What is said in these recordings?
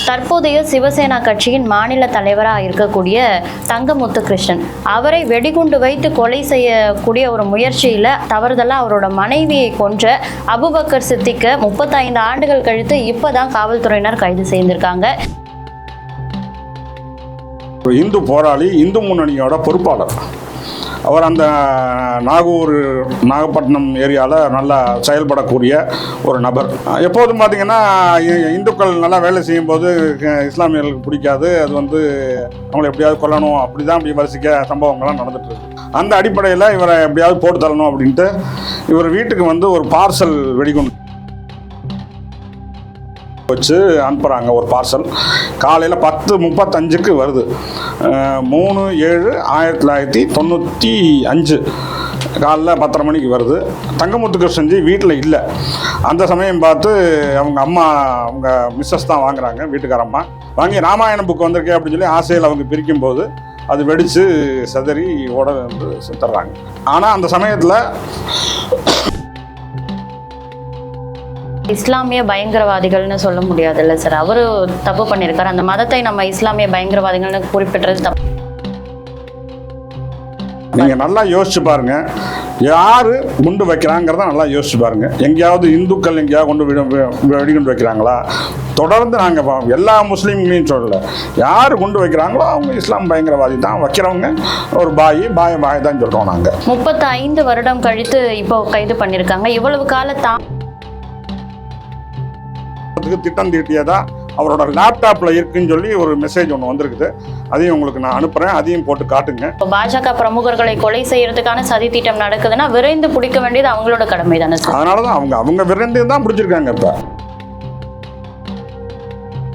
தற்போதைய சிவசேனா கட்சியின் மாநில தலைவராக இருக்கக்கூடிய தங்கமுத்து கிருஷ்ணன் அவரை வெடிகுண்டு வைத்து கொலை செய்யக்கூடிய ஒரு முயற்சியில் தவறுதலாக அவரோட மனைவியை கொன்ற அபுபக்கர் சித்திக்க 35 ஆண்டுகள் கழித்து இப்போதான் காவல்துறையினர் கைது செய்திருக்காங்க. இந்து போராளி, இந்து முன்னணியோட பொறுப்பாளர். அவர் அந்த நாகப்பட்டினம் ஏரியாவில் நல்லா செயல்படக்கூடிய ஒரு நபர். எப்போதும் பார்த்திங்கன்னா இந்துக்கள் நல்லா வேலை செய்யும்போது இஸ்லாமியர்களுக்கு பிடிக்காது. அது அவங்களை எப்படியாவது கொல்லணும், அப்படி தான் இப்படி வரிசைக்க சம்பவங்கள்லாம் நடந்துட்டுருக்கு. அந்த அடிப்படையில் இவரை எப்படியாவது போட்டு தள்ளணும் அப்படின்ட்டு இவர் வீட்டுக்கு ஒரு பார்சல் வெடிகுண்டு வச்சு அனுப்புகிறாங்க. ஒரு பார்சல் காலையில் 10:35 வருது. 3/7/1995 காலைல 10:30 மணிக்கு வருது. தங்கமுத்து கிருஷ்ணன்ஜி வீட்டில் இல்லை. அந்த சமயம் பார்த்து அவங்க மிஸ்ஸஸ் தான் வாங்குறாங்க, வீட்டுக்காரம்மா வாங்கி ராமாயணம் புக் வந்திருக்கே அப்படின்னு சொல்லி ஆசையில் அவங்க பிரிக்கும்போது அது வெடித்து சிதறி ஓட சுத்துறாங்க. ஆனால் அந்த சமயத்தில் இஸ்லாமிய பயங்கரவாதிகள்னு சொல்ல முடியாதுல்ல சார். அவரு தப்பு பண்ணியிருக்காரு. அந்த மதத்தை நம்ம இஸ்லாமிய பயங்கரவாதிகள்னு குறிப்பிட்டது தப்பு. நீங்கள் நல்லா யோசிச்சு பாருங்க, யார் குண்டு வைக்கிறாங்கிறத நல்லா யோசிச்சு பாருங்க. எங்கேயாவது இந்துக்கள் எங்கேயாவது வெடிகுண்டு வைக்கிறாங்களா? தொடர்ந்து நாங்கள் எல்லா முஸ்லீம்களையும் சொல்லலை, யார் குண்டு வைக்கிறாங்களோ அவங்க இஸ்லாம் பயங்கரவாதி தான். வைக்கிறவங்க ஒரு பாய் தான் சொல்கிறோம் நாங்கள். 35 வருடம் கழித்து இப்போ கைது பண்ணியிருக்காங்க. இவ்வளவு காலத்தான் திட்டம் தீட்டியதா அவரோட லேப்டாப்ல இருக்குன்னு சொல்லி ஒரு மெசேஜ் ஒன்று வந்திருக்குது. அதையும் உங்களுக்கு நான் அனுப்புறேன், அதையும் போட்டு காட்டுங்க. பாஜக பிரமுகர்களை கொலை செய்யறதுக்கான சதி திட்டம் நடக்குதுன்னா விரைந்து பிடிக்க வேண்டியது அவங்களோட கடமை தானே சார். அதனாலதான் அவங்க விரைந்து தான் பிடிச்சிருக்காங்க. இப்ப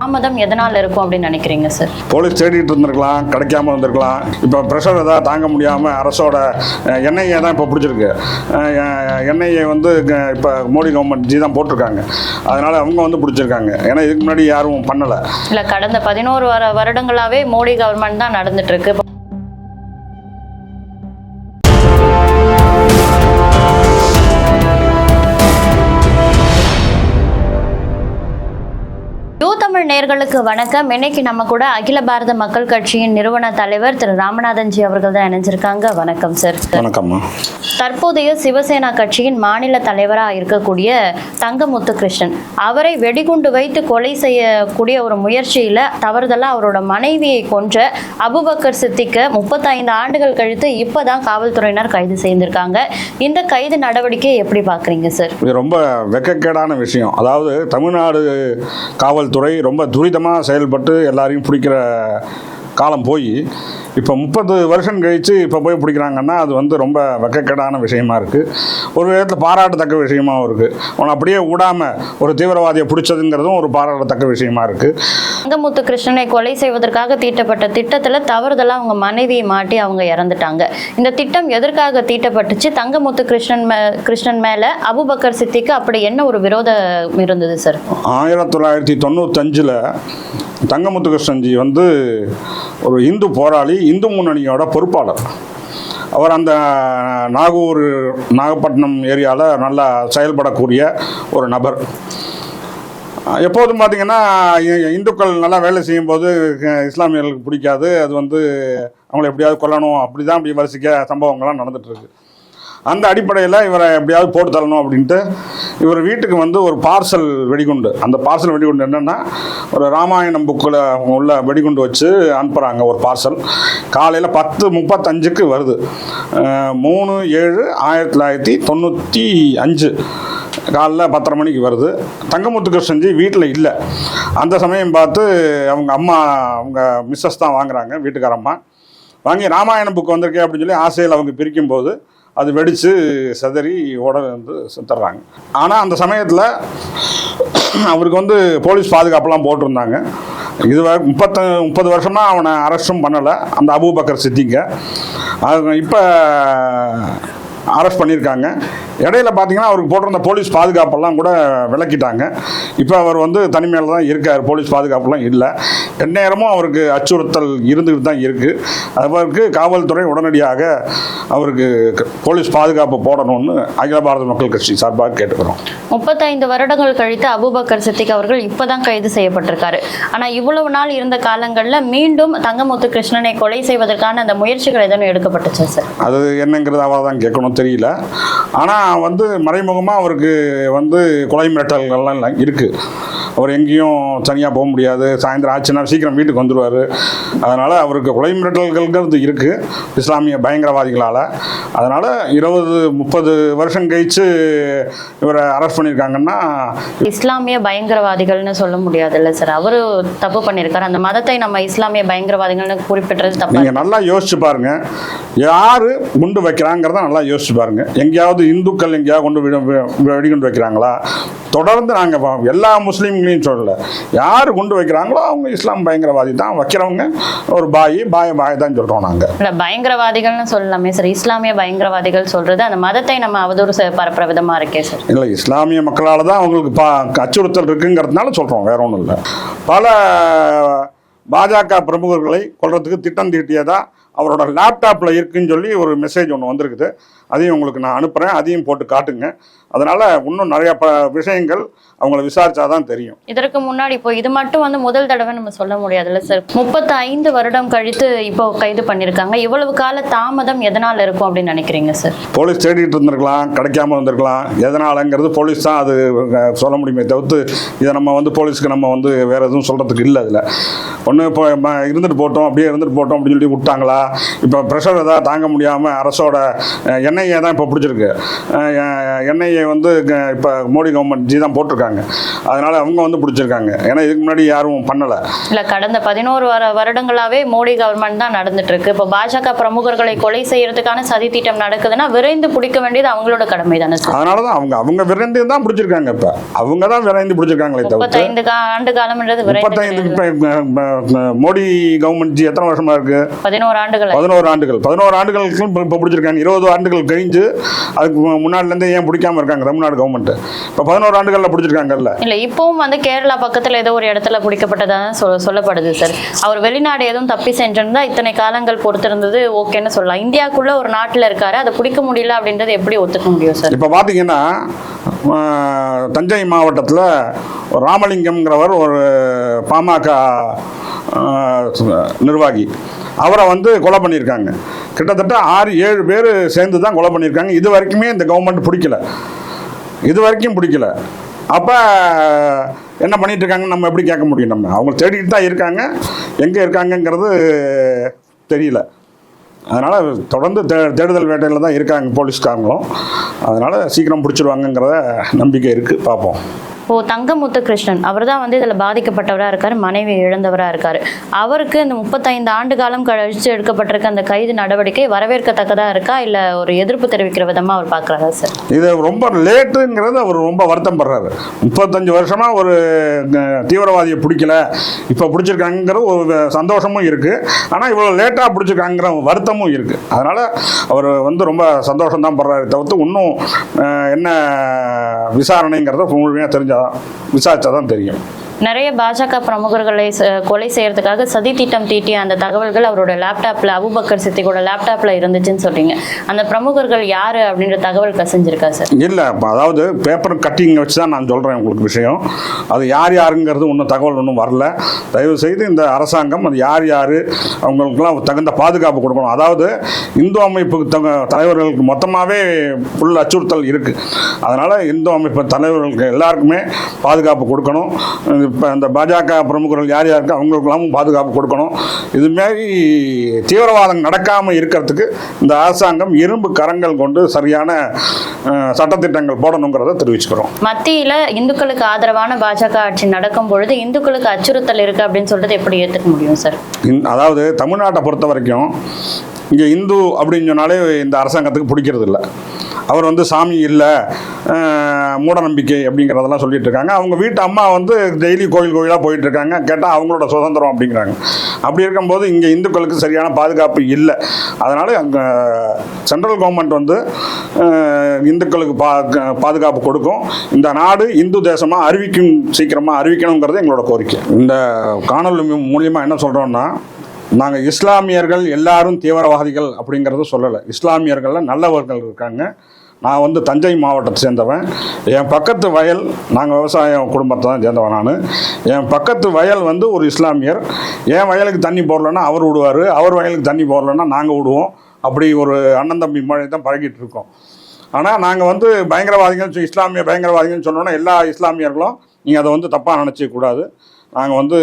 தாமதம் எதனால இருக்கும் அப்படின்னு நினைக்கிறீங்க சார்? போலீஸ் தேடிட்டு இருந்திருக்கலாம், கிடைக்காம இருந்திருக்கலாம். இப்போ ப்ரெஷர் ஏதாவது தாங்க முடியாமல் அரசோட என்ஐஏ தான் இப்போ பிடிச்சிருக்கு. என்ஐஏ இப்போ மோடி கவர்மெண்ட் தான் போட்டிருக்காங்க. அதனால அவங்க பிடிச்சிருக்காங்க. ஏன்னா இதுக்கு முன்னாடி யாரும் பண்ணலை. இல்லை, கடந்த 11 வருடங்களாகவே மோடி கவர்மெண்ட் தான் நடந்துட்டு இருக்கு. தமிழ் நேயர்களுக்கு வணக்கம். இன்னைக்கு நம்ம கூட அகில பாரத மக்கள் கட்சியின் நிறுவன தலைவர் திரு ராமநாதன்ஜி அவர்கள் தான் இணைஞ்சிருக்காங்க. வணக்கம் சார். வணக்கம். தற்போதைய சிவசேனா கட்சியின் மாநில தலைவராக இருக்கக்கூடிய தங்கமுத்து கிருஷ்ணன் அவரை வெடிகுண்டு வைத்து கொலை செய்யக்கூடிய ஒரு முயற்சியில் தவறுதலாக அவரோட மனைவியை கொன்ற அபுபக்கர் சித்திக்க 35 ஆண்டுகள் கழித்து இப்போதான் காவல்துறையினர் கைது செய்திருக்காங்க. இந்த கைது நடவடிக்கை எப்படி பார்க்குறீங்க சார்? இது ரொம்ப வெட்கக்கேடான விஷயம். அதாவது தமிழ்நாடு காவல்துறை ரொம்ப துரிதமாக செயல்பட்டு எல்லாரையும் பிடிக்கிற காலம் போய் இப்போ 30 வருஷம் கழித்து இப்போ போய் பிடிக்கிறாங்கன்னா அது ரொம்ப வெட்கக்கேடான விஷயமா இருக்குது. ஒரு விதத்தில் பாராட்டத்தக்க விஷயமாகவும் இருக்குது. அவனை அப்படியே விடாமல் ஒரு தீவிரவாதியை பிடிச்சதுங்கிறதும் ஒரு பாராட்டத்தக்க விஷயமா இருக்குது. தங்கமுத்து கிருஷ்ணனை கொலை செய்வதற்காக தீட்டப்பட்ட திட்டத்தில் தவறுதலாக அவங்க மனைவியை மாட்டி அவங்க இறந்துட்டாங்க. இந்த திட்டம் எதற்காக தீட்டப்பட்டுச்சு? தங்கமுத்து கிருஷ்ணன் மேலே அபுபக்கர் சித்திக்கு அப்படி என்ன ஒரு விரோதம் இருந்தது சார்? 1995 தங்கமுத்து கிருஷ்ணன்ஜி ஒரு இந்து போராளி, இந்து முன்னணியோட பொறுப்பாளர். அவர் அந்த நாகப்பட்டினம் ஏரியாவில் நல்லா செயல்படக்கூடிய ஒரு நபர். எப்போதும் பார்த்திங்கன்னா இந்துக்கள் நல்லா வேலை செய்யும்போது இஸ்லாமியர்களுக்கு பிடிக்காது. அது அவங்களை எப்படியாவது கொல்லணும், அப்படி தான் இப்படி வரிசைக்க சம்பவங்கள்லாம் நடந்துட்டுருக்கு. அந்த அடிப்படையில் இவரை எப்படியாவது போட்டு தள்ளணும் அப்படின்ட்டு இவர் வீட்டுக்கு ஒரு பார்சல் வெடிகுண்டு. அந்த பார்சல் வெடிகுண்டு என்னென்னா ஒரு ராமாயணம் புக்கில் உள்ள வெடிகுண்டு வச்சு அனுப்புகிறாங்க. ஒரு பார்சல் காலையில் 10:35 வருது. 3/7/1995 காலைல 10:30 மணிக்கு வருது. தங்கமுத்து கிருஷ்ணன்ஜி வீட்டில் இல்லை. அந்த சமயம் பார்த்து அவங்க மிஸ்ஸஸ் தான் வாங்குறாங்க, வீட்டுக்காரம்மா வாங்கி ராமாயணம் புக் வந்திருக்கே அப்படின்னு சொல்லி ஆசையில் அவங்க பிரிக்கும்போது அது வெடித்து சிதறி ஓட சுத்துறாங்க. ஆனால் அந்த சமயத்தில் அவருக்கு போலீஸ் பாதுகாப்பெல்லாம் போட்டிருந்தாங்க. இது 30 வருஷமாக அவனை அரெஸ்ட்டும் பண்ணலை, அந்த அபுபக்கர் சித்திக்க. அது இப்போ அரெஸ்ட் பண்ணியிருக்காங்க. இடையில பார்த்தீங்கன்னா அவருக்கு போட்டிருந்த போலீஸ் பாதுகாப்பெல்லாம் கூட விலக்கிட்டாங்க. இப்போ அவர் தனிமையில் தான் இருக்கார், போலீஸ் பாதுகாப்பெல்லாம் இல்லை. எந்நேரமும் அவருக்கு அச்சுறுத்தல் இருந்துகிட்டு தான் இருக்குது. அவருக்கு காவல்துறை உடனடியாக அவருக்கு போலீஸ் பாதுகாப்பு போடணும்னு அகில பாரத மக்கள் கட்சி சார்பாக கேட்டுக்கிறோம். 35 வருடங்கள் கழித்து அபூபக்கர் சித்திக் அவர்கள் இப்பதான் கைது செய்யப்பட்டிருக்காரு. ஆனா இவ்வளவு நாள் இருந்த காலங்கள்ல மீண்டும் தங்கமுத்து கிருஷ்ணனை கொலை செய்வதற்கான அந்த முயற்சிகள் எதனும் எடுக்கப்பட்டுச்சா சார்? அது என்னங்கிறது அவரை தான் கேட்கணும், தெரியல. ஆனால் மறைமுகமாக அவருக்கு கொலை மிரட்டல்கள்லாம் இருக்குது. அவர் எங்கேயும் தனியாக போக முடியாது, சாயந்தரம் ஆச்சுன்னா சீக்கிரம் வீட்டுக்கு வந்துடுவார். அதனால் அவருக்கு கொலை மிரட்டல்கள்ங்கிறது இருக்குது இஸ்லாமிய பயங்கரவாதிகளால். அதனால் 20-30 வருஷம் கழித்து இவரை அரெஸ்ட் பண்ணியிருக்காங்கன்னா இஸ்லாமிய பயங்கரவாதிகள்னு சொல்ல முடியாதுல்ல சார்? அவரு தப்பு பண்ணியிருக்காரு. அந்த மதத்தை நம்ம இஸ்லாமிய பயங்கரவாதிகள்னு குறிப்பிட்டது தப்பு. நீங்கள் நல்லா யோசிச்சு பாருங்க, யார் குண்டு வைக்கிறாங்கிறத நல்லா யோசிச்சு பாருங்க. எங்கேயாவது இந்துக்கள் எங்கேயாவது வெடிகுண்டு வைக்கிறாங்களா? தொடர்ந்து நாங்கள் எல்லா முஸ்லீம்களையும் சொல்லலை, யார் குண்டு வைக்கிறாங்களோ அவங்க இஸ்லாம் பயங்கரவாதி தான். வைக்கிறவங்க ஒரு பாய் தான் சொல்கிறோம் நாங்கள். இல்லை, பயங்கரவாதிகள்னு சொல்லலாமே சார். இஸ்லாமிய பயங்கரவாதிகள் சொல்றது அந்த மதத்தை நம்ம அவதூறு பரப்புற விதமா இருக்கே சார். இல்லை, இஸ்லாமிய மக்களால் தான் அவங்களுக்கு அச்சுறுத்தல் இருக்குங்கிறதுனால சொல்கிறோம், வேற ஒன்றும் இல்லை. பல பாஜக பிரமுகர்களை கொல்றதுக்கு திட்டம் தீட்டியதா அவரோட லேப்டாப்பில் இருக்குன்னு சொல்லி ஒரு மெசேஜ் ஒன்று வந்திருக்குது. அதையும் உங்களுக்கு நான் அனுப்புகிறேன், அதையும் போட்டு காட்டுங்க. அதனால் இன்னும் நிறைய விஷயங்கள் அவங்கள விசாரிச்சாதான் தெரியும். இதற்கு முன்னாடி இப்போ இது மட்டும் முதல் தடவை நம்ம சொல்ல முடியாதுல்ல சார். 35 வருடம் கழித்து இப்போ கைது பண்ணியிருக்காங்க. இவ்வளவு கால தாமதம் எதனால் இருக்கும் அப்படின்னு நினைக்கிறீங்க சார்? போலீஸ் தேடிட்டு இருந்திருக்கலாம், கிடைக்காம இருந்திருக்கலாம். எதனாலங்கிறது போலீஸ் தான் அது சொல்ல முடியுமே தவிர்த்து இதை நம்ம போலீஸ்க்கு நம்ம வேற எதுவும் சொல்கிறதுக்கு இல்லை. அதில் ஒன்று இப்போ இருந்துட்டு போட்டோம், அப்படியே இருந்துட்டு போட்டோம் அப்படின்னு சொல்லி விட்டாங்களா? இப்போ ப்ரெஷர் ஏதாவது தாங்க முடியாமல் அரசோட என்ஐஏ தான் இப்போ பிடிச்சிருக்கு. என்ஐஏ இப்போ மோடி கவர்மெண்ட் தான் போட்டிருக்காங்க. அதனால அவங்க பிடிச்சிருக்காங்க. ஏன்னா இதுக்கு முன்னாடி யாரும் பண்ணலை. இல்லை, கடந்த 11 வருடங்களாகவே மோடி கவர்மெண்ட் தான் நடந்துட்டு இருக்கு. இப்போ பாஜக பிரமுகர்களை கொலை செய்யறதுக்கான சதி திட்டம் நடக்குதுன்னா விரைந்து பிடிக்க வேண்டியது அவங்களோட கடமை தானே சார்? அதனால தான் அவங்க விரைந்து தான் பிடிச்சிருக்காங்க. இப்போ அவங்க தான் விரைந்து பிடிச்சிருக்காங்களே தவிர 35 ஆண்டு காலம்ன்றது 35 மோடி கவர்மெண்ட் எத்தனை வருஷமா இருக்கு? 11 ஆண்டுகள். 11 ஆண்டுகளுக்கு இப்போ பிடிச்சிருக்காங்க. 20 ஆண்டுகள் கழிஞ்சு அதுக்கு முன்னாடிலேருந்து ஏன் பிடிக்காம இருக்காங்க தமிழ்நாடு கவர்மெண்ட்? இப்போ 11 ஆண்டுகளில் பிடிச்சிருக்காங்கல்ல. இல்லை, இப்பவும் கேரளா பக்கத்தில் ஏதோ ஒரு இடத்துல பிடிக்கப்பட்டதான் சொல்லப்படுது சார். அவர் வெளிநாடு எதுவும் தப்பி சென்றிருந்தா இத்தனை காலங்கள் பொறுத்திருந்தது ஓகேன்னு சொல்லலாம். இந்தியாவுக்குள்ள ஒரு நாட்டில் இருக்காரு, அதை பிடிக்க முடியல அப்படின்றது எப்படி ஒத்துக்க முடியும் சார்? இப்போ பார்த்தீங்கன்னா தஞ்சை மாவட்டத்தில் ராமலிங்கம்ங்கிறவர் ஒரு பாமக நிர்வாகி, அவரை கொலை பண்ணியிருக்காங்க. கிட்டத்தட்ட 6-7 பேர் சேர்ந்து தான் கொலை பண்ணியிருக்காங்க. இது வரைக்குமே இந்த கவர்மெண்ட் பிடிக்கல. அப்போ என்ன பண்ணிட்டு இருக்காங்கன்னு நம்ம எப்படி கேட்க முடியும்? நம்ம அவங்க தேடிட்டு தான் இருக்காங்க, எங்கே இருக்காங்கங்கிறது தெரியல. அதனால் தொடர்ந்து தேடுதல் வேட்டையில் தான் இருக்காங்க போலீஸ்காரங்களும். அதனால் சீக்கிரம் பிடிச்சிருவாங்கங்கிறத நம்பிக்கை இருக்குது, பார்ப்போம். தங்கமுத்து கிருஷ்ணன் அவர் தான் இதில் பாதிக்கப்பட்டவராக இருக்கார், மனைவி இழந்தவராக இருக்கார். அவருக்கு இந்த 35 ஆண்டு காலம் கழிச்சு எடுக்கப்பட்டிருக்க அந்த கைது நடவடிக்கை வரவேற்கத்தக்கதாக இருக்கா, இல்லை ஒரு எதிர்ப்பு தெரிவிக்கிற விதமாக அவர் பார்க்குறாரா சார்? இது ரொம்ப லேட்டுங்கிறது அவர் ரொம்ப வருத்தம் படுறாரு. 35 வருஷமாக ஒரு தீவிரவாதியை பிடிக்கல, இப்போ பிடிச்சிருக்காங்கிற ஒரு சந்தோஷமும் இருக்குது. ஆனால் இவ்வளோ லேட்டாக பிடிச்சிருக்காங்கிற வருத்தமும் இருக்குது. அதனால் அவர் ரொம்ப சந்தோஷம் தான் படுறாரு தவிர்த்து இன்னும் என்ன விசாரணைங்கிறத முழுமையாக தெரிஞ்ச விசாரிச்சாதான் தெரியும். நிறைய பாஜக பிரமுகர்களை கொலை செய்யறதுக்காக சதி திட்டம் தீட்டிய அந்த தகவல்கள் அவரோட லேப்டாப்ல, அபூபக்கர் சித்திகோட லேப்டாப்ல இருந்துச்சுன்னு சொல்றீங்க. அந்த பிரமுகர்கள் யாரு அப்படின்ற தகவல் கசிஞ்சிருக்கா சார்? இல்லை, அதாவது பேப்பர் கட்டிங் வச்சு தான் நான் சொல்கிறேன் உங்களுக்கு விஷயம். அது யாருங்கிறது ஒன்றும் தகவல் ஒன்றும் வரல. தயவு செய்து இந்த அரசாங்கம் அது யார் அவங்களுக்குலாம் தகுந்த பாதுகாப்பு கொடுக்கணும். அதாவது இந்து அமைப்புக்கு தலைவர்களுக்கு மொத்தமாகவே ஃபுல் அச்சுறுத்தல் இருக்குது. அதனால் இந்து அமைப்பு தலைவர்களுக்கு எல்லாருக்குமே பாதுகாப்பு கொடுக்கணும். இப்போ அந்த பாஜக பிரமுகர்கள் யாருக்கு அவங்களுக்கெல்லாம் பாதுகாப்பு கொடுக்கணும். இதுமாரி தீவிரவாதம் நடக்காமல் இருக்கிறதுக்கு இந்த அரசாங்கம் இரும்பு கரங்கள் கொண்டு சரியான சட்டத்திட்டங்கள் போடணுங்கிறத தெரிவிச்சுக்கிறோம். மத்தியில் இந்துக்களுக்கு ஆதரவான பாஜக ஆட்சி நடக்கும் பொழுது இந்துக்களுக்கு அச்சுறுத்தல் இருக்குது அப்படின்னு சொல்றது எப்படி ஏற்றுக்க முடியும் சார்? அதாவது தமிழ்நாட்டை பொறுத்த வரைக்கும் இங்கே இந்து அப்படின்னு சொன்னாலே இந்த அரசாங்கத்துக்கு பிடிக்கிறது இல்லை. அவர் வந்து சாமி இல்லை, மூடநம்பிக்கை அப்படிங்கிறதெல்லாம் சொல்லிட்டு இருக்காங்க. அவங்க வீட்டு அம்மா வந்து டெய்லி கோயிலாக போயிட்டு இருக்காங்க. கேட்டால் அவங்களோட சுதந்திரம் அப்படிங்கிறாங்க. அப்படி இருக்கும்போது இங்கே இந்துக்களுக்கு சரியான பாதுகாப்பு இல்லை. அதனால் அங்கே சென்ட்ரல் கவர்மெண்ட் வந்து இந்துக்களுக்கு பாதுகாப்பு கொடுக்கும். இந்த நாடு இந்து தேசமாக சீக்கிரமாக அறிவிக்கணுங்கிறது எங்களோட கோரிக்கை. இந்த காணொலி மூலியமாக என்ன சொல்கிறோன்னா, நாங்கள் இஸ்லாமியர்கள் எல்லாரும் தீவிரவாதிகள் அப்படிங்கிறத சொல்லலை. இஸ்லாமியர்களில் நல்லவர்கள் இருக்காங்க. நான் வந்து தஞ்சை மாவட்டத்தை சேர்ந்தவன். என் பக்கத்து வயல், நாங்கள் விவசாய குடும்பத்தை தான் சேர்ந்தவன் நான். என் பக்கத்து வயல் வந்து ஒரு இஸ்லாமியர். என் வயலுக்கு தண்ணி போடலன்னா அவர் விடுவார், அவர் வயலுக்கு தண்ணி போடலன்னா நாங்கள் விடுவோம். அப்படி ஒரு அண்ணன் தம்பி மழை தான் பழகிட்டு இருக்கோம். ஆனால் நாங்கள் வந்து பயங்கரவாதிகள், இஸ்லாமிய பயங்கரவாதிகள்னு சொன்னோன்னா எல்லா இஸ்லாமியர்களும் நீங்கள் அதை வந்து தப்பாக நினச்சிக்கூடாது. நாங்கள் வந்து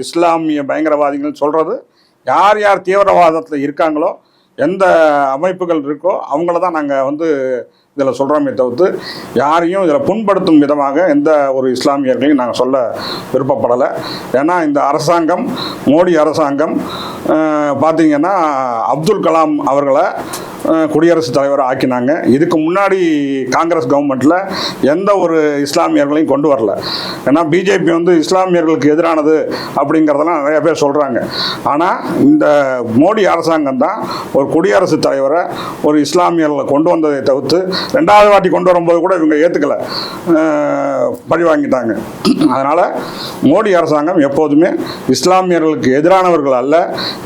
இஸ்லாமிய பயங்கரவாதிகள் சொல்கிறது யார் யார் தீவிரவாதத்தில் இருக்காங்களோ, எந்த அமைப்புகள் இருக்கோ அவங்கள தான் நாங்கள் வந்து இதில் சொல்கிறோமே தவிர்த்து யாரையும் இதில் புண்படுத்தும் விதமாக எந்த ஒரு இஸ்லாமியர்களையும் நாங்கள் சொல்ல விருப்பப்படலை. ஏன்னா இந்த அரசாங்கம், மோடி அரசாங்கம் பார்த்திங்கன்னா அப்துல் கலாம் அவர்களை குடியரசுத் தலைவரை ஆக்கினாங்க. இதுக்கு முன்னாடி காங்கிரஸ் கவர்மெண்ட்டில் எந்த ஒரு இஸ்லாமியர்களையும் கொண்டு வரல. ஏன்னா பிஜேபி வந்து இஸ்லாமியர்களுக்கு எதிரானது அப்படிங்கிறதெல்லாம் நிறைய பேர் சொல்கிறாங்க. ஆனால் இந்த மோடி அரசாங்கம் தான் ஒரு குடியரசுத் தலைவரை ஒரு இஸ்லாமியர்களை கொண்டு வந்ததை தவிர்த்து, ரெண்டாவது வாட்டி கொண்டு வரும்போது கூட இவங்க ஏற்றுக்கலை, பழி வாங்கிட்டாங்க. அதனால் மோடி அரசாங்கம் எப்போதுமே இஸ்லாமியர்களுக்கு எதிரானவர்கள் அல்ல,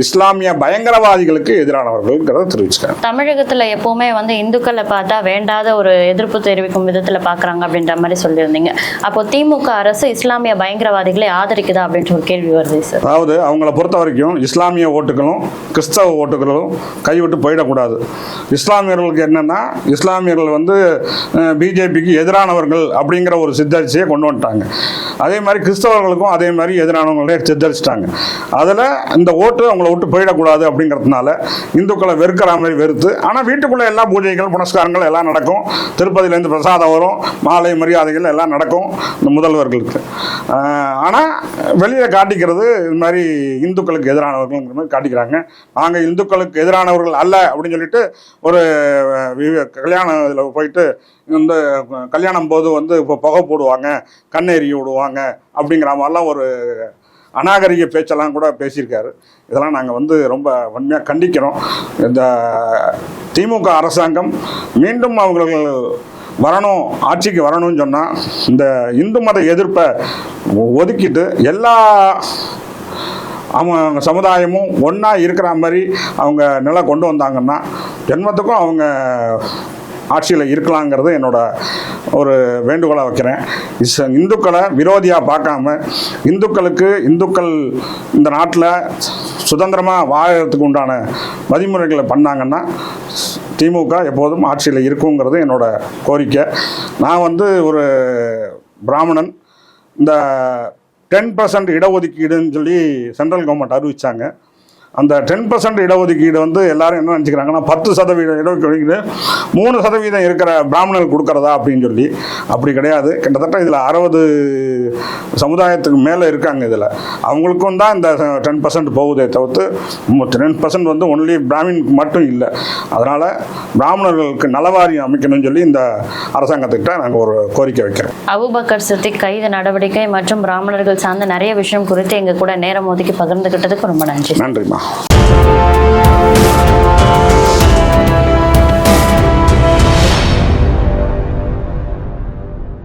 இஸ்லாமிய பயங்கரவாதிகளுக்கு எதிரானவர்கள்ங்கிறத தெரிவிச்சுக்கிறேன். தமிழகத்தில் எப்போவுமே வந்து இந்துக்களை பார்த்தா வேண்டாத ஒரு எதிர்ப்பு தெரிவிக்கும் விதத்தில் பார்க்குறாங்க அப்படின்ற மாதிரி சொல்லியிருந்தீங்க. அப்போ திமுக அரசு இஸ்லாமிய பயங்கரவாதிகளை ஆதரிக்குதா அப்படின்ற ஒரு கேள்வி வருது சார். அதாவது அவங்கள பொறுத்த வரைக்கும் இஸ்லாமிய ஓட்டுகளும் கிறிஸ்தவ ஓட்டுகளும் கைவிட்டு போயிடக்கூடாது. இஸ்லாமியர்களுக்கு என்னென்னா, இஸ்லாமியர்கள் வந்து பிஜேபிக்கு எதிரானவர்கள் அப்படிங்கிற ஒரு சித்தரிசையை கொண்டு வந்துட்டாங்க. அதே மாதிரி கிறிஸ்தவர்களுக்கும் அதே மாதிரி எதிரானவங்களே சித்தரிச்சிட்டாங்க. அதில் இந்த ஓட்டு அவங்கள விட்டு போயிடக்கூடாது அப்படிங்கிறதுனால இந்துக்களை வெறுக்கிற மாதிரி வெறுத்து, ஆனால் வீட்டுக்குள்ளே எல்லா பூஜைகள் புனஸ்காரங்கள் எல்லாம் நடக்கும். திருப்பதியிலேருந்து பிரசாதம் வரும், மாலை மரியாதைகள் எல்லாம் நடக்கும் இந்த முதல்வர்களுக்கு. ஆனால் வெளியில் காட்டிக்கிறது இது மாதிரி இந்துக்களுக்கு எதிரானவர்கள்ங்கிற மாதிரி காட்டிக்கிறாங்க. நாங்கள் இந்துக்களுக்கு எதிரானவர்கள் அல்ல அப்படின்னு சொல்லிட்டு ஒரு கல்யாணம் இதில் போயிட்டு இந்த கல்யாணம் போது வந்து இப்போ புகை போடுவாங்க, கண்ணெறி விடுவாங்க அப்படிங்கிற மாதிரிலாம் ஒரு அநாகரிக பேச்செல்லாம் கூட பேசியிருக்காரு. இதெல்லாம் நாங்கள் வந்து ரொம்ப வன்மையாக கண்டிக்கிறோம். இந்த திமுக அரசாங்கம் மீண்டும் அவர்கள் வரணும், ஆட்சிக்கு வரணும்னு சொன்னால் இந்த இந்து மத எதிர்ப்பை ஒதுக்கிட்டு எல்லா அவங்க சமுதாயமும் ஒன்றா இருக்கிற மாதிரி அவங்க நிலை கொண்டு வந்தாங்கன்னா ஜென்மத்துக்கும் அவங்க ஆட்சியில் இருக்கலாங்கிறது என்னோட ஒரு வேண்டுகோளாக வைக்கிறேன். இந்துக்களை விரோதியாக பார்க்காம இந்துக்கள் இந்த நாட்டில் சுதந்திரமாக வாழறதுக்கு உண்டான வழிமுறைகளை பண்ணாங்கன்னா திமுக எப்போதும் ஆட்சியில் இருக்குங்கிறது என்னோட கோரிக்கை. நான் வந்து ஒரு பிராமணன். இந்த 10% இடஒதுக்கீடுன்னு சொல்லி சென்ட்ரல் கவர்மெண்ட் அறிவித்தாங்க. அந்த 10% இடஒதுக்கீடு வந்து எல்லாரும் என்ன நினச்சிக்கிறாங்கன்னா 10% இடஒதுக்கீடு 3% இருக்கிற பிராமணர்கள் கொடுக்குறதா அப்படின்னு சொல்லி. அப்படி கிடையாது. கிட்டத்தட்ட இதில் 60 சமுதாயத்துக்கு மேலே இருக்காங்க. இதில் அவங்களுக்கும் தான் இந்த 10% போகுதே தவிர்த்து 10% வந்து ஒன்லி பிராமினுக்கு மட்டும் இல்லை. அதனால் பிராமணர்களுக்கு நலவாரியம் அமைக்கணும்னு சொல்லி இந்த அரசாங்கத்துக்கிட்ட நாங்கள் ஒரு கோரிக்கை வைக்கிறோம். அபூபக்கர் சித்திக் கைது நடவடிக்கை மற்றும் பிராமணர்கள் சார்ந்த நிறைய விஷயம் குறித்து எங்கள் கூட நேரம் ஒதுக்கி பகிர்ந்துக்கிட்டதுக்கு ரொம்ப நன்றி. நன்றிம்மா.